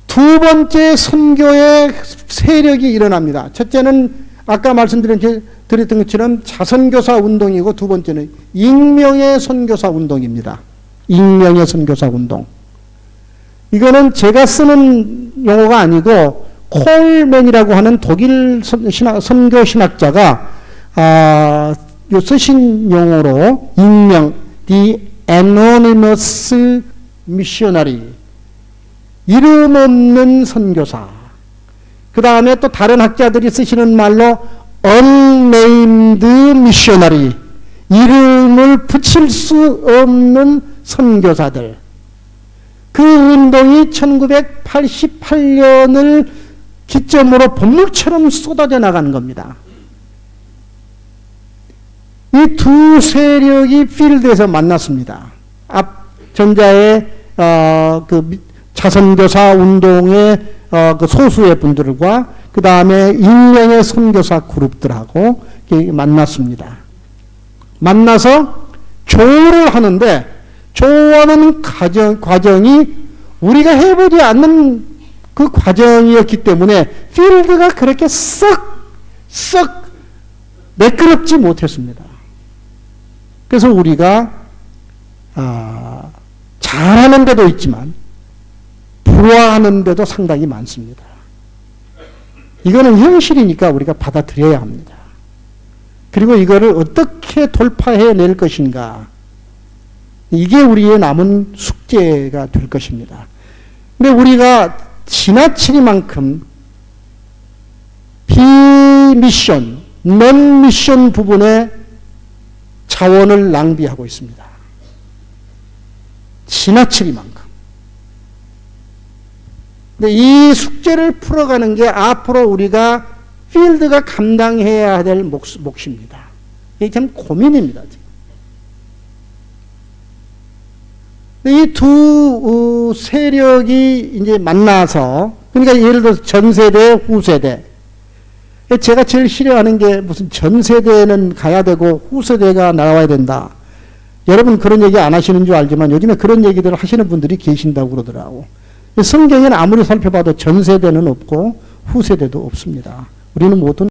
두 번째 선교의 세력이 일어납니다. 첫째는 아까 말씀드렸던 것처럼 자선교사 운동이고 두 번째는 익명의 선교사 운동입니다. 익명의 선교사 운동. 이거는 제가 쓰는 용어가 아니고 콜맨이라고 하는 독일 선교 신학자가 쓰신 용어로 익명, the anonymous missionary, 이름 없는 선교사. 그 다음에 또 다른 학자들이 쓰시는 말로 unnamed missionary, 이름을 붙일 수 없는 선교사들. 그 운동이 1988년을 기점으로 본물처럼 쏟아져 나가는 겁니다. 이 두 세력이 필드에서 만났습니다. 전자의 자선교사 운동의 그 소수의 분들과 그 다음에 익명의 선교사 그룹들하고 만났습니다. 만나서 조를 하는데 조하는 과정이 우리가 해보지 않는 그 과정이었기 때문에 필드가 그렇게 썩 매끄럽지 못했습니다. 그래서 우리가 잘하는 데도 있지만 불화하는 데도 상당히 많습니다. 이거는 현실이니까 우리가 받아들여야 합니다. 그리고 이거를 어떻게 돌파해낼 것인가, 이게 우리의 남은 숙제가 될 것입니다. 근데 우리가 지나치기만큼 비미션, non-미션 부분에 자원을 낭비하고 있습니다. 지나치기만큼. 근데 이 숙제를 풀어가는 게 앞으로 우리가 필드가 감당해야 될 몫입니다. 이게 참 고민입니다. 이 두 세력이 이제 만나서, 그러니까 예를 들어서 전세대, 후세대. 제가 제일 싫어하는 게 무슨 전세대는 가야 되고 후세대가 나와야 된다. 여러분 그런 얘기 안 하시는 줄 알지만 요즘에 그런 얘기들을 하시는 분들이 계신다고 그러더라고. 성경에는 아무리 살펴봐도 전 세대는 없고 후세대도 없습니다. 우리는 모든